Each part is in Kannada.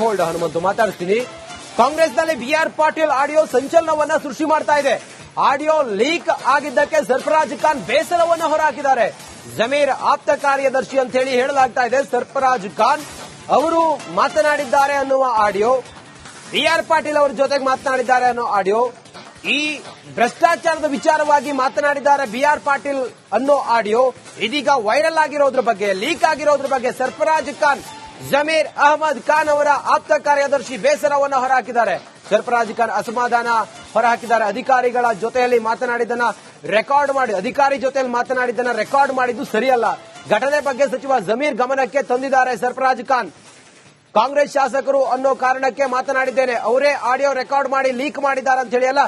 ಹೋಲ್ಡ್ ಹನುಮಂತು ಮಾತಾಡ್ತೀನಿ. ಕಾಂಗ್ರೆಸ್ನಲ್ಲಿ ಬಿಆರ್ ಪಾಟೀಲ್ ಆಡಿಯೋ ಸಂಚಲನವನ್ನ ಸೃಷ್ಟಿ ಮಾಡ್ತಾ ಇದೆ. ಆಡಿಯೋ ಲೀಕ್ ಆಗಿದ್ದಕ್ಕೆ ಸರ್ಫರಾಜ್ ಖಾನ್ ಬೇಸರವನ್ನು ಹೊರಹಾಕಿದ್ದಾರೆ. ಜಮೀರ್ ಆಪ್ತ ಕಾರ್ಯದರ್ಶಿ ಅಂತ ಹೇಳಿ ಹೇಳಲಾಗ್ತಾ ಇದೆ. ಸರ್ಫರಾಜ್ ಖಾನ್ ಅವರು ಮಾತನಾಡಿದ್ದಾರೆ ಅನ್ನುವ ಆಡಿಯೋ, ಬಿಆರ್ ಪಾಟೀಲ್ ಅವರ ಜೊತೆಗೆ ಮಾತನಾಡಿದ್ದಾರೆ ಅನ್ನೋ ಆಡಿಯೋ, ಈ ಭ್ರಷ್ಟಾಚಾರದ ವಿಚಾರವಾಗಿ ಮಾತನಾಡಿದ್ದಾರೆ ಬಿಆರ್ ಪಾಟೀಲ್ ಅನ್ನೋ ಆಡಿಯೋ ಇದೀಗ ವೈರಲ್ ಆಗಿರೋದ್ರ ಬಗ್ಗೆ, ಲೀಕ್ ಆಗಿರೋದ್ರ ಬಗ್ಗೆ ಸರ್ಫರಾಜ್ ಖಾನ್ ಜಮೀರ್ ಅಹಮದ್ ಖಾನ್ ಅವರ ಆಪ್ತ ಕಾರ್ಯದರ್ಶಿ ಬೇಸರವನ್ನು ಹೊರಹಾಕಿದ್ದಾರೆ. ಸರ್ಫರಾಜ್ ಖಾನ್ ಅಸಮಾಧಾನ ಹೊರಹಾಕಿದ್ದಾರೆ. ಅಧಿಕಾರಿಗಳ ಜೊತೆಯಲ್ಲಿ ಮಾತನಾಡಿದ್ದನ್ನ ರೆಕಾರ್ಡ್ ಮಾಡಿ, ಅಧಿಕಾರಿ ಜೊತೆಯಲ್ಲಿ ಮಾತನಾಡಿದ್ದನ್ನ ರೆಕಾರ್ಡ್ ಮಾಡಿದ್ದು ಸರಿಯಲ್ಲ. ಘಟನೆ ಬಗ್ಗೆ ಸಚಿವ ಜಮೀರ್ ಗಮನಕ್ಕೆ ತಂದಿದ್ದಾರೆ ಸರ್ಫರಾಜ್ ಖಾನ್. ಕಾಂಗ್ರೆಸ್ ಶಾಸಕರು ಅನ್ನೋ ಕಾರಣಕ್ಕೆ ಮಾತನಾಡಿದ್ದೇನೆ, ಅವರೇ ಆಡಿಯೋ ರೆಕಾರ್ಡ್ ಮಾಡಿ ಲೀಕ್ ಮಾಡಿದ್ದಾರೆ ಅಂತ ಹೇಳಿ ಅಲ್ಲ.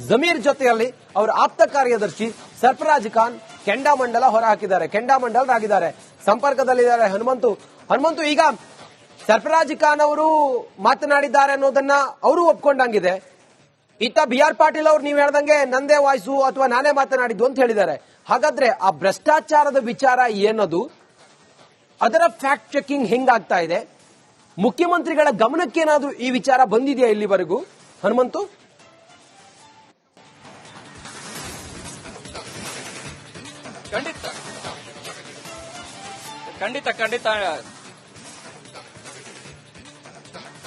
ಜಮೀರ್ ಜೊತೆಯಲ್ಲಿ ಅವರ ಆಪ್ತ ಕಾರ್ಯದರ್ಶಿ ಸರ್ಫರಾಜ್ ಖಾನ್ ಕೆಂಡಾಮಂಡಲ ಹೊರಹಾಕಿದ್ದಾರೆ, ಕೆಂಡಾಮಂಡಲರಾಗಿದ್ದಾರೆ. ಸಂಪರ್ಕದಲ್ಲಿದ್ದಾರೆ ಹನುಮಂತು, ಈಗ ಸರ್ಫರಾಜ್ ಖಾನ್ ಅವರು ಮಾತನಾಡಿದ್ದಾರೆ ಅನ್ನೋದನ್ನ ಅವರು ಒಪ್ಕೊಂಡಂಗಿದೆ. ಇತ್ತ ಬಿಆರ್ ಪಾಟೀಲ್ ಅವರು ನೀವು ಹೇಳ್ದಂಗೆ ನಂದೇ ವಾಯ್ಸು ಅಥವಾ ನಾನೇ ಮಾತನಾಡಿದ್ದು ಅಂತ ಹೇಳಿದ್ದಾರೆ. ಹಾಗಾದ್ರೆ ಆ ಭ್ರಷ್ಟಾಚಾರದ ವಿಚಾರ ಏನದು, ಅದರ ಫ್ಯಾಕ್ಟ್ ಚೆಕಿಂಗ್ ಹೆಂಗಾಗ್ತಾ ಇದೆ? ಮುಖ್ಯಮಂತ್ರಿಗಳ ಗಮನಕ್ಕೇನಾದ್ರೂ ಈ ವಿಚಾರ ಬಂದಿದೆಯಾ ಇಲ್ಲಿವರೆಗೂ ಹನುಮಂತು?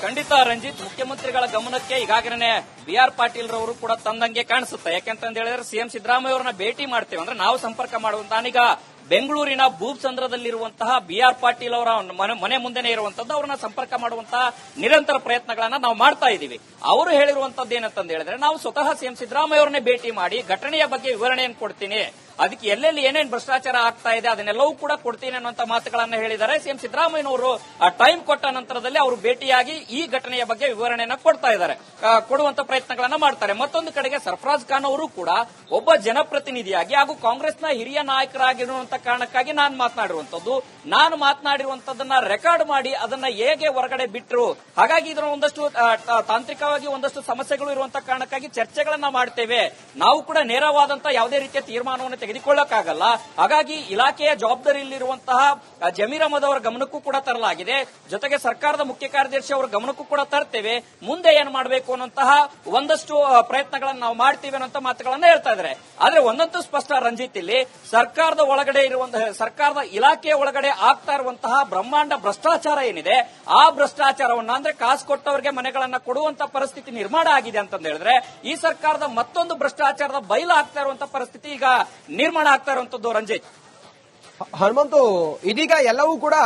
ಖಂಡಿತ ರಂಜಿತ್, ಮುಖ್ಯಮಂತ್ರಿಗಳ ಗಮನಕ್ಕೆ ಈಗಾಗಲೇ ಬಿಆರ್ ಪಾಟೀಲ್ ರವರು ಕೂಡ ತಂದಂಗೆ ಕಾಣಿಸುತ್ತೆ. ಯಾಕೆಂತ ಹೇಳಿದ್ರೆ ಸಿಎಂ ಸಿದ್ದರಾಮಯ್ಯ ಅವರನ್ನ ಭೇಟಿ ಮಾಡ್ತೇವೆ ಅಂದ್ರೆ ನಾವು ಸಂಪರ್ಕ ಮಾಡುವಂತ ನಾನೀಗ ಬೆಂಗಳೂರಿನ ಭೂಸಂದ್ರದಲ್ಲಿರುವಂತಹ ಬಿಆರ್ ಪಾಟೀಲ್ ಅವರ ಮನೆ ಮುಂದೆನೇ ಇರುವಂತದ್ದು, ಅವರನ್ನ ಸಂಪರ್ಕ ಮಾಡುವಂತಹ ನಿರಂತರ ಪ್ರಯತ್ನಗಳನ್ನ ನಾವು ಮಾಡ್ತಾ ಇದ್ದೀವಿ. ಅವರು ಹೇಳಿರುವಂತದ್ದು ಏನಂತ ಹೇಳಿದ್ರೆ, ನಾವು ಸ್ವತಃ ಸಿಎಂ ಸಿದ್ದರಾಮಯ್ಯ ಅವರನ್ನೇ ಭೇಟಿ ಮಾಡಿ ಘಟನೆಯ ಬಗ್ಗೆ ವಿವರಣೆಯನ್ನು ಕೊಡ್ತೀನಿ, ಅದಕ್ಕೆ ಎಲ್ಲೆಲ್ಲಿ ಏನೇನು ಭ್ರಷ್ಟಾಚಾರ ಆಗ್ತಾ ಇದೆ ಅದನ್ನೆಲ್ಲವೂ ಕೂಡ ಕೊಡ್ತೀನಿ ಅನ್ನುವಂತ ಮಾತುಗಳನ್ನ ಹೇಳಿದ್ದಾರೆ. ಸಿಎಂ ಸಿದ್ದರಾಮಯ್ಯನವರು ಟೈಮ್ ಕೊಟ್ಟ ನಂತರದಲ್ಲಿ ಅವರು ಭೇಟಿಯಾಗಿ ಈ ಘಟನೆಯ ಬಗ್ಗೆ ವಿವರಣೆಯನ್ನ ಕೊಡ್ತಾ ಇದ್ದಾರೆ, ಕೊಡುವಂತ ಪ್ರಯತ್ನಗಳನ್ನ ಮಾಡ್ತಾರೆ. ಮತ್ತೊಂದು ಕಡೆಗೆ ಸರ್ಫರಾಜ್ ಖಾನ್ ಅವರು ಕೂಡ ಒಬ್ಬ ಜನಪ್ರತಿನಿಧಿಯಾಗಿ ಹಾಗೂ ಕಾಂಗ್ರೆಸ್ನ ಹಿರಿಯ ನಾಯಕರಾಗಿರುವಂತ ಕಾರಣಕ್ಕಾಗಿ ನಾನು ಮಾತನಾಡಿರುವಂತದ್ದನ್ನ ರೆಕಾರ್ಡ್ ಮಾಡಿ ಅದನ್ನ ಹೇಗೆ ಹೊರಗಡೆ ಬಿಟ್ಟರು, ಹಾಗಾಗಿ ಇದರ ಒಂದಷ್ಟು ತಾಂತ್ರಿಕವಾಗಿ ಒಂದಷ್ಟು ಸಮಸ್ಯೆಗಳು ಇರುವಂತ ಕಾರಣಕ್ಕಾಗಿ ಚರ್ಚೆಗಳನ್ನ ಮಾಡ್ತೇವೆ, ನಾವು ಕೂಡ ನೇರವಾದಂತಹ ಯಾವುದೇ ರೀತಿಯ ತೀರ್ಮಾನವನ್ನು ತೆಗೆದುಕೊಳ್ಳಕ್ಕಾಗಲ್ಲ, ಹಾಗಾಗಿ ಇಲಾಖೆಯ ಜವಾಬ್ದಾರಿಯಲ್ಲಿರುವಂತಹ ಜಮೀರ್ ಅಹಮದ್ ಅವರ ಗಮನಕ್ಕೂ ಕೂಡ ತರಲಾಗಿದೆ, ಜೊತೆಗೆ ಸರ್ಕಾರದ ಮುಖ್ಯ ಕಾರ್ಯದರ್ಶಿ ಅವರ ಗಮನಕ್ಕೂ ಕೂಡ ತರ್ತೇವೆ, ಮುಂದೆ ಏನ್ ಮಾಡಬೇಕು ಅನ್ನೋಂತಹ ಒಂದಷ್ಟು ಪ್ರಯತ್ನಗಳನ್ನು ನಾವು ಮಾಡ್ತೀವಿ ಅನ್ನೋ ಮಾತುಗಳನ್ನ ಹೇಳ್ತಾ ಇದ್ದಾರೆ. ಆದ್ರೆ ಒಂದಂತೂ ಸ್ಪಷ್ಟ ರಂಜಿತ್, ಇಲ್ಲಿ ಸರ್ಕಾರದ ಒಳಗಡೆ ಇರುವಂತಹ ಸರ್ಕಾರದ ಇಲಾಖೆಯ ಒಳಗಡೆ ಆಗ್ತಾ ಇರುವಂತಹ ಬ್ರಹ್ಮಾಂಡ ಭ್ರಷ್ಟಾಚಾರ ಏನಿದೆ, ಆ ಭ್ರಷ್ಟಾಚಾರವನ್ನ ಅಂದ್ರೆ ಕಾಸು ಕೊಟ್ಟವರಿಗೆ ಮನೆಗಳನ್ನ ಕೊಡುವಂತ ಪರಿಸ್ಥಿತಿ ನಿರ್ಮಾಣ ಆಗಿದೆ ಅಂತ ಹೇಳಿದ್ರೆ, ಈ ಸರ್ಕಾರದ ಮತ್ತೊಂದು ಭ್ರಷ್ಟಾಚಾರದ ಬಯಲು ಆಗ್ತಾ ಇರುವಂತಹ ಪರಿಸ್ಥಿತಿ ಈಗ ನಿರ್ಮಾಣ ಆಗ್ತಾ ಇರುವಂತದ್ದು ರಂಜಿತ್. ಹನುಮಂತು, ಇದೀಗ ಎಲ್ಲವೂ ಕೂಡ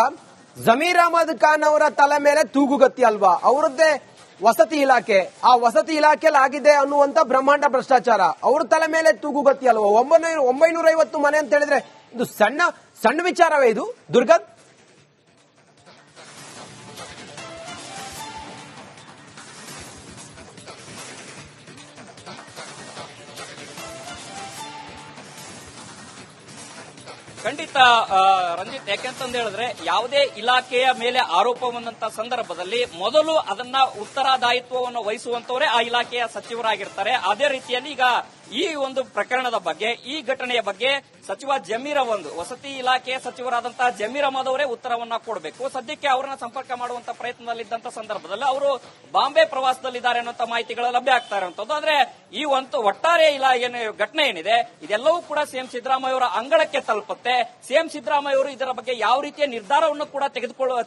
ಜಮೀರ್ ಅಹಮದ್ ಖಾನ್ ಅವರ ತಲೆ ಮೇಲೆ ತೂಗುಗತ್ತಿ ಅಲ್ವಾ? ಅವರದ್ದೇ ವಸತಿ ಇಲಾಖೆ, ಆ ವಸತಿ ಇಲಾಖೆಯಲ್ಲಿ ಆಗಿದೆ ಅನ್ನುವಂತ ಬ್ರಹ್ಮಾಂಡ ಭ್ರಷ್ಟಾಚಾರ ಅವ್ರ ತಲೆ ಮೇಲೆ ತೂಗುಗತ್ತಿ ಅಲ್ವಾ? 950 ಮನೆ ಅಂತ ಹೇಳಿದ್ರೆ ಇದು ಸಣ್ಣ ವಿಚಾರವೇ ಇದು ದುರ್ಗದ್? ಖಂಡಿತ ರಂಜಿತ್, ಯಾಕೆಂತಂದು ಹೇಳಿದ್ರೆ ಯಾವುದೇ ಇಲಾಖೆಯ ಮೇಲೆ ಆರೋಪ ಬಂದಂತ ಸಂದರ್ಭದಲ್ಲಿ ಮೊದಲು ಅದನ್ನ ಉತ್ತರದಾಯಿತ್ವವನ್ನು ವಹಿಸುವಂತವರೇ ಆ ಇಲಾಖೆಯ ಸಚಿವರಾಗಿರ್ತಾರೆ. ಅದೇ ರೀತಿಯಲ್ಲಿ ಈಗ ಈ ಒಂದು ಪ್ರಕರಣದ ಬಗ್ಗೆ, ಈ ಘಟನೆಯ ಬಗ್ಗೆ ಸಚಿವ ಜಮೀರ್ ವಸತಿ ಇಲಾಖೆಯ ಸಚಿವರಾದಂತಹ ಜಮೀರ್ ಅಹಮದ್ ಅವರೇ ಉತ್ತರವನ್ನ ಕೊಡಬೇಕು. ಸದ್ಯಕ್ಕೆ ಅವರನ್ನ ಸಂಪರ್ಕ ಮಾಡುವಂತ ಪ್ರಯತ್ನದಲ್ಲಿದ್ದಂತ ಸಂದರ್ಭದಲ್ಲಿ ಅವರು ಬಾಂಬೆ ಪ್ರವಾಸದಲ್ಲಿದ್ದಾರೆ ಅನ್ನೋ ಮಾಹಿತಿಗಳು ಲಭ್ಯ ಆಗ್ತಾ ಇರುವಂತದ್ದು. ಆದ್ರೆ ಈ ಒಂದು ಒಟ್ಟಾರೆ ಘಟನೆ ಏನಿದೆ ಇದೆಲ್ಲವೂ ಕೂಡ ಸಿಎಂ ಸಿದ್ದರಾಮಯ್ಯ ಅವರ ಅಂಗಳಕ್ಕೆ ತಲುಪುತ್ತೆ. ಸಿಎಂ ಸಿದ್ದರಾಮಯ್ಯ ಅವರು ಇದರ ಬಗ್ಗೆ ಯಾವ ರೀತಿಯ ನಿರ್ಧಾರವನ್ನು ಕೂಡ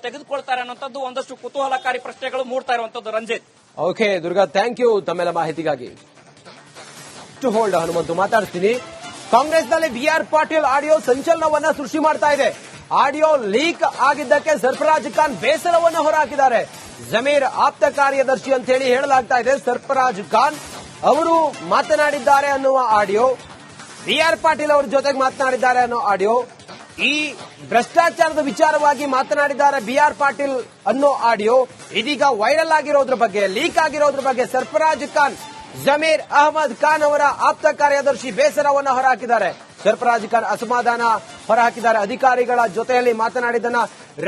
ತೆಗೆದುಕೊಳ್ತಾರೆ ಅನ್ನೋಂಥದ್ದು ಒಂದಷ್ಟು ಕುತೂಹಲಕಾರಿ ಪ್ರಶ್ನೆಗಳು ಮೂಡ್ತಾ ಇರುವಂತದ್ದು Ranjith. Okay Durga, thank you ತಮ್ಮೆಲ್ಲ ಮಾಹಿತಿಗಾಗಿ. ಹೋಲ್ಡ್ ಹನುಮಂತು ಮಾತಾಡ್ತೀನಿ. ಕಾಂಗ್ರೆಸ್ನಲ್ಲಿ ಬಿಆರ್ ಪಾಟೀಲ್ ಆಡಿಯೋ ಸಂಚಲನವನ್ನ ಸೃಷ್ಟಿ ಮಾಡ್ತಾ ಇದೆ. ಆಡಿಯೋ ಲೀಕ್ ಆಗಿದ್ದಕ್ಕೆ ಸರ್ಫರಾಜ್ ಖಾನ್ ಬೇಸರವನ್ನು ಹೊರಹಾಕಿದ್ದಾರೆ. ಜಮೀರ್ ಆಪ್ತ ಕಾರ್ಯದರ್ಶಿ ಅಂತ ಹೇಳಿ ಹೇಳಲಾಗ್ತಾ ಇದೆ. ಸರ್ಫರಾಜ್ ಖಾನ್ ಅವರು ಮಾತನಾಡಿದ್ದಾರೆ ಅನ್ನುವ ಆಡಿಯೋ, ಬಿಆರ್ ಪಾಟೀಲ್ ಅವರ ಜೊತೆಗೆ ಮಾತನಾಡಿದ್ದಾರೆ ಅನ್ನೋ ಆಡಿಯೋ, ಈ ಭ್ರಷ್ಟಾಚಾರದ ವಿಚಾರವಾಗಿ ಮಾತನಾಡಿದ್ದಾರೆ ಬಿಆರ್ ಪಾಟೀಲ್ ಅನ್ನೋ ಆಡಿಯೋ ಇದೀಗ ವೈರಲ್ ಆಗಿರೋದ್ರ ಬಗ್ಗೆ, ಲೀಕ್ ಆಗಿರೋದ್ರ ಬಗ್ಗೆ ಸರ್ಫರಾಜ್ ಖಾನ್ ಜಮೀರ್ ಅಹಮದ್ ಖಾನ್ ಅವರ ಆಪ್ತ ಕಾರ್ಯದರ್ಶಿ ಬೇಸರವನ್ನು ಹೊರಹಾಕಿದ್ದಾರೆ. ಸರ್ಫರಾಜ್ ಖಾನ್ ಅಸಮಾಧಾನ ಹೊರಹಾಕಿದ್ದಾರೆ. ಅಧಿಕಾರಿಗಳ ಜೊತೆಯಲ್ಲಿ ಮಾತನಾಡಿದ್ದನ್ನ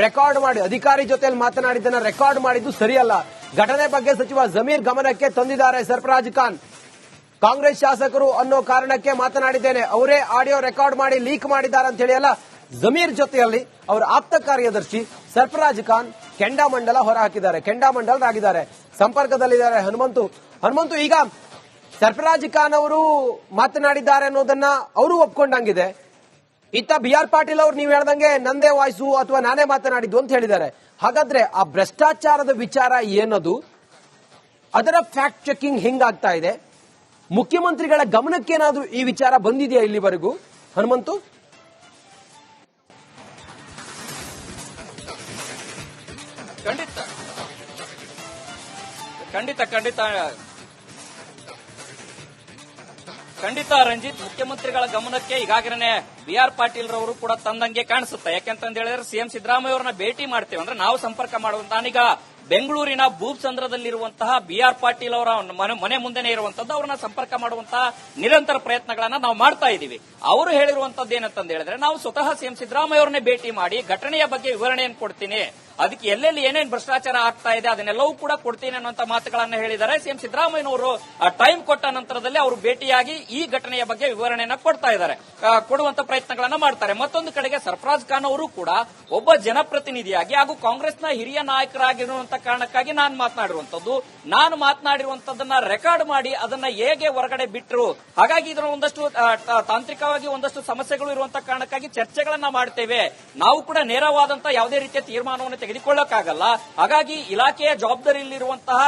ರೆಕಾರ್ಡ್ ಮಾಡಿ, ಅಧಿಕಾರಿ ಜೊತೆಯಲ್ಲಿ ಮಾತನಾಡಿದ್ದನ್ನ ರೆಕಾರ್ಡ್ ಮಾಡಿದ್ದು ಸರಿಯಲ್ಲ. ಘಟನೆ ಬಗ್ಗೆ ಸಚಿವ ಜಮೀರ್ ಗಮನಕ್ಕೆ ತಂದಿದ್ದಾರೆ ಸರ್ಫರಾಜ್ ಖಾನ್. ಕಾಂಗ್ರೆಸ್ ಶಾಸಕರು ಅನ್ನೋ ಕಾರಣಕ್ಕೆ ಮಾತನಾಡಿದ್ದೇನೆ, ಅವರೇ ಆಡಿಯೋ ರೆಕಾರ್ಡ್ ಮಾಡಿ ಲೀಕ್ ಮಾಡಿದ್ದಾರೆ ಅಂತ ಹೇಳಿ ಅಲ್ಲ. ಜಮೀರ್ ಜೊತೆಯಲ್ಲಿ ಅವರ ಆಪ್ತ ಕಾರ್ಯದರ್ಶಿ ಸರ್ಫರಾಜ್ ಖಾನ್ ಕೆಂಡಾಮಂಡಲ ಹೊರ ಹಾಕಿದ್ದಾರೆ, ಕೆಂಡಾಮಂಡಲರಾಗಿದ್ದಾರೆ. ಸಂಪರ್ಕದಲ್ಲಿದ್ದಾರೆ ಹನುಮಂತು. ಈಗ ಸರ್ಫರಾಜ್ ಖಾನ್ ಅವರು ಮಾತನಾಡಿದ್ದಾರೆ ಅನ್ನೋದನ್ನ ಅವರು ಒಪ್ಕೊಂಡಂಗಿದೆ. ಇತ್ತ BR ಪಾಟೀಲ್ ಅವರು ನೀವು ಹೇಳ್ದಂಗೆ ನಂದೇ ವಾಯ್ಸು ಅಥವಾ ನಾನೇ ಮಾತನಾಡಿದ್ದು ಅಂತ ಹೇಳಿದ್ದಾರೆ. ಹಾಗಾದ್ರೆ ಆ ಭ್ರಷ್ಟಾಚಾರದ ವಿಚಾರ ಏನದು, ಅದರ ಫ್ಯಾಕ್ಟ್ ಚೆಕಿಂಗ್ ಹೆಂಗಾಗ್ತಾ ಇದೆ? ಮುಖ್ಯಮಂತ್ರಿಗಳ ಗಮನಕ್ಕೇನಾದ್ರೂ ಈ ವಿಚಾರ ಬಂದಿದೆಯಾ ಇಲ್ಲಿವರೆಗೂ ಹನುಮಂತು? ಖಂಡಿತ ರಂಜಿತ್, ಮುಖ್ಯಮಂತ್ರಿಗಳ ಗಮನಕ್ಕೆ ಈಗಾಗಲೇ BR ಪಾಟೀಲ್ ರವರು ಕೂಡ ತಂದಂಗೆ ಕಾಣಿಸುತ್ತೆ. ಯಾಕೆಂತಂದ ಹೇಳಿದ್ರೆ CM ಸಿದ್ದರಾಮಯ್ಯ ಅವರನ್ನ ಭೇಟಿ ಮಾಡ್ತೇವೆ ಅಂದ್ರೆ ನಾವು ಸಂಪರ್ಕ ಮಾಡುವಂತ ನಾನೀಗ ಬೆಂಗಳೂರಿನ ಭೂಸಂದ್ರದಲ್ಲಿರುವಂತಹ BR ಪಾಟೀಲ್ ಅವರ ಮನೆ ಮುಂದೆನೇ ಇರುವಂತದ್ದು, ಅವರನ್ನ ಸಂಪರ್ಕ ಮಾಡುವಂತಹ ನಿರಂತರ ಪ್ರಯತ್ನಗಳನ್ನ ನಾವು ಮಾಡ್ತಾ ಇದ್ದೀವಿ. ಅವರು ಹೇಳಿರುವಂತದ್ದು ಏನಂತಂದ ಹೇಳಿದ್ರೆ ನಾವು ಸ್ವತಃ CM ಸಿದ್ದರಾಮಯ್ಯ ಅವರನ್ನೇ ಭೇಟಿ ಮಾಡಿ ಘಟನೆಯ ಬಗ್ಗೆ ವಿವರಣೆಯನ್ನು ಕೊಡ್ತೀನಿ, ಅದಕ್ಕೆ ಎಲ್ಲೆಲ್ಲಿ ಏನೇನು ಭ್ರಷ್ಟಾಚಾರ ಆಗ್ತಾ ಇದೆ ಅದನ್ನೆಲ್ಲವೂ ಕೂಡ ಕೊಡ್ತೀನಿ ಅನ್ನುವಂತ ಮಾತುಗಳನ್ನ ಹೇಳಿದ್ದಾರೆ. CM ಸಿದ್ದರಾಮಯ್ಯನವರು ಟೈಮ್ ಕೊಟ್ಟ ನಂತರದಲ್ಲಿ ಅವರು ಭೇಟಿಯಾಗಿ ಈ ಘಟನೆಯ ಬಗ್ಗೆ ವಿವರಣೆಯನ್ನ ಕೊಡ್ತಾ ಇದ್ದಾರೆ, ಕೊಡುವಂತ ಪ್ರಯತ್ನಗಳನ್ನ ಮಾಡ್ತಾರೆ. ಮತ್ತೊಂದು ಕಡೆಗೆ ಸರ್ಫರಾಜ್ ಖಾನ್ ಅವರು ಕೂಡ ಒಬ್ಬ ಜನಪ್ರತಿನಿಧಿಯಾಗಿ ಹಾಗೂ ಕಾಂಗ್ರೆಸ್ನ ಹಿರಿಯ ನಾಯಕರಾಗಿರುವಂತ ಕಾರಣಕ್ಕಾಗಿ ನಾನು ಮಾತನಾಡಿರುವಂತದ್ದನ್ನ ರೆಕಾರ್ಡ್ ಮಾಡಿ ಅದನ್ನ ಹೇಗೆ ಹೊರಗಡೆ ಬಿಟ್ಟರು, ಹಾಗಾಗಿ ಇದರ ಒಂದಷ್ಟು ತಾಂತ್ರಿಕವಾಗಿ ಒಂದಷ್ಟು ಸಮಸ್ಯೆಗಳು ಇರುವಂತ ಕಾರಣಕ್ಕಾಗಿ ಚರ್ಚೆಗಳನ್ನ ಮಾಡ್ತೇವೆ, ನಾವು ಕೂಡ ನೇರವಾದಂತಹ ಯಾವುದೇ ರೀತಿಯ ತೀರ್ಮಾನವನ್ನು ತೆಗೆದುಕೊಳ್ಳಕ್ಕಾಗಲ್ಲ, ಹಾಗಾಗಿ ಇಲಾಖೆಯ ಜವಾಬ್ದಾರಿಯಲ್ಲಿರುವಂತಹ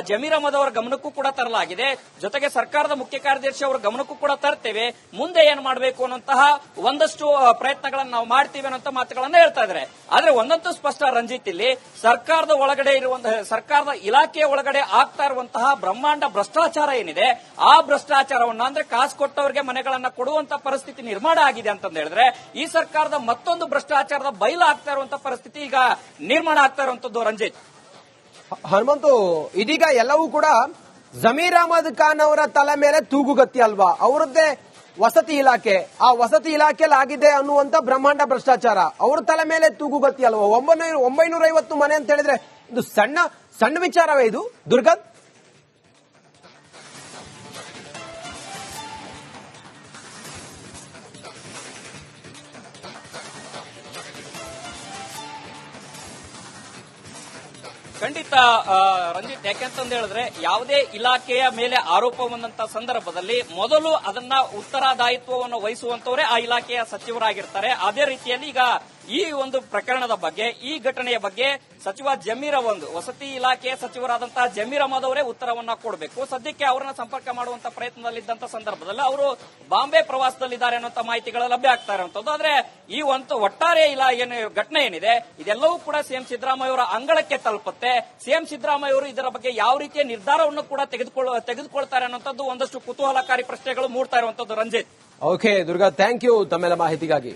ಜಮೀರ್ ಅಹಮದ್ ಅವರ ಗಮನಕ್ಕೂ ಕೂಡ ತರಲಾಗಿದೆ, ಜೊತೆಗೆ ಸರ್ಕಾರದ ಮುಖ್ಯ ಕಾರ್ಯದರ್ಶಿ ಅವರ ಗಮನಕ್ಕೂ ಕೂಡ ತರ್ತೇವೆ, ಮುಂದೆ ಏನ್ ಮಾಡಬೇಕು ಅನ್ನೋಂತಹ ಒಂದಷ್ಟು ಪ್ರಯತ್ನಗಳನ್ನು ನಾವು ಮಾಡ್ತೀವಿ ಅನ್ನೋ ಮಾತುಗಳನ್ನ ಹೇಳ್ತಾ ಇದ್ದಾರೆ. ಆದ್ರೆ ಒಂದಂತೂ ಸ್ಪಷ್ಟ ರಂಜಿತ್, ಇಲ್ಲಿ ಸರ್ಕಾರದ ಒಳಗಡೆ ಇರುವಂತಹ ಸರ್ಕಾರದ ಇಲಾಖೆಯ ಒಳಗಡೆ ಆಗ್ತಾ ಇರುವಂತಹ ಬ್ರಹ್ಮಾಂಡ ಭ್ರಷ್ಟಾಚಾರ ಏನಿದೆ, ಆ ಭ್ರಷ್ಟಾಚಾರವನ್ನ ಅಂದ್ರೆ ಕಾಸು ಕೊಟ್ಟವರಿಗೆ ಮನೆಗಳನ್ನ ಕೊಡುವಂತ ಪರಿಸ್ಥಿತಿ ನಿರ್ಮಾಣ ಆಗಿದೆ ಅಂತಂದ ಹೇಳಿದ್ರೆ ಈ ಸರ್ಕಾರದ ಮತ್ತೊಂದು ಭ್ರಷ್ಟಾಚಾರದ ಬಯಲು ಆಗ್ತಾ ಇರುವಂತಹ ಪರಿಸ್ಥಿತಿ ಈಗ ನಿರ್ಮಾಣ ಆಗ್ತಾ ಇರುವಂತದ್ದು ರಂಜಿತ್. ಹನುಮಂತು, ಇದೀಗ ಎಲ್ಲವೂ ಕೂಡ ಜಮೀರ್ ಅಹಮದ್ ಖಾನ್ ಅವರ ತಲೆ ಮೇಲೆ ತೂಗುಗತ್ತಿ ಅಲ್ವಾ? ಅವರದ್ದೇ ವಸತಿ ಇಲಾಖೆ, ಆ ವಸತಿ ಇಲಾಖೆಯಲ್ಲಿ ಆಗಿದೆ ಅನ್ನುವಂತ ಬ್ರಹ್ಮಾಂಡ ಭ್ರಷ್ಟಾಚಾರ ಅವ್ರ ತಲೆ ಮೇಲೆ ತೂಗುಗತ್ತಿ ಅಲ್ವಾ? 950 ಮನೆ ಅಂತ ಹೇಳಿದ್ರೆ ಇದು ಸಣ್ಣ ವಿಚಾರವೇ ಇದು ದುರ್ಗದ್? ಖಂಡಿತ ರಂಜಿತ್, ಯಾಕೆಂತಂದ ಹೇಳಿದ್ರೆ ಯಾವುದೇ ಇಲಾಖೆಯ ಮೇಲೆ ಆರೋಪ ಬಂದಂತ ಸಂದರ್ಭದಲ್ಲಿ ಮೊದಲು ಅದನ್ನ ಉತ್ತರದಾಯಿತ್ವವನ್ನು ವಹಿಸುವಂತವರೇ ಆ ಇಲಾಖೆಯ ಸಚಿವರಾಗಿರ್ತಾರೆ. ಅದೇ ರೀತಿಯಲ್ಲಿ ಈಗ ಈ ಒಂದು ಪ್ರಕರಣದ ಬಗ್ಗೆ, ಈ ಘಟನೆಯ ಬಗ್ಗೆ ಸಚಿವ ಜಮೀರ್ ವಸತಿ ಇಲಾಖೆಯ ಸಚಿವರಾದಂತಹ ಜಮೀರ್ ಅಹಮದ್ ಅವರೇ ಉತ್ತರವನ್ನ ಕೊಡಬೇಕು. ಸದ್ಯಕ್ಕೆ ಅವರನ್ನ ಸಂಪರ್ಕ ಮಾಡುವಂತ ಪ್ರಯತ್ನದಲ್ಲಿದ್ದಂತ ಸಂದರ್ಭದಲ್ಲಿ ಅವರು ಬಾಂಬೆ ಪ್ರವಾಸದಲ್ಲಿದ್ದಾರೆ ಅನ್ನುವಂತ ಮಾಹಿತಿಗಳು ಲಭ್ಯ ಆಗ್ತಾ ಇರುವಂತದ್ದು. ಆದ್ರೆ ಈ ಒಂದು ಒಟ್ಟಾರೆ ಘಟನೆ ಏನಿದೆ ಇದೆಲ್ಲವೂ ಕೂಡ CM ಸಿದ್ದರಾಮಯ್ಯ ಅವರ ಅಂಗಳಕ್ಕೆ ತಲುಪುತ್ತೆ. CM ಸಿದ್ದರಾಮಯ್ಯ ಅವರು ಇದರ ಬಗ್ಗೆ ಯಾವ ರೀತಿಯ ನಿರ್ಧಾರವನ್ನು ಕೂಡ ತೆಗೆದುಕೊಳ್ತಾರೆ ಅನ್ನುವಂಥದ್ದು ಒಂದಷ್ಟು ಕುತೂಹಲಕಾರಿ ಪ್ರಶ್ನೆಗಳು ಮೂಡ್ತಾ ಇರುವಂತದ್ದು Ranjith. Okay Durga, thank you ತಮ್ಮೆಲ್ಲ ಮಾಹಿತಿಗಾಗಿ.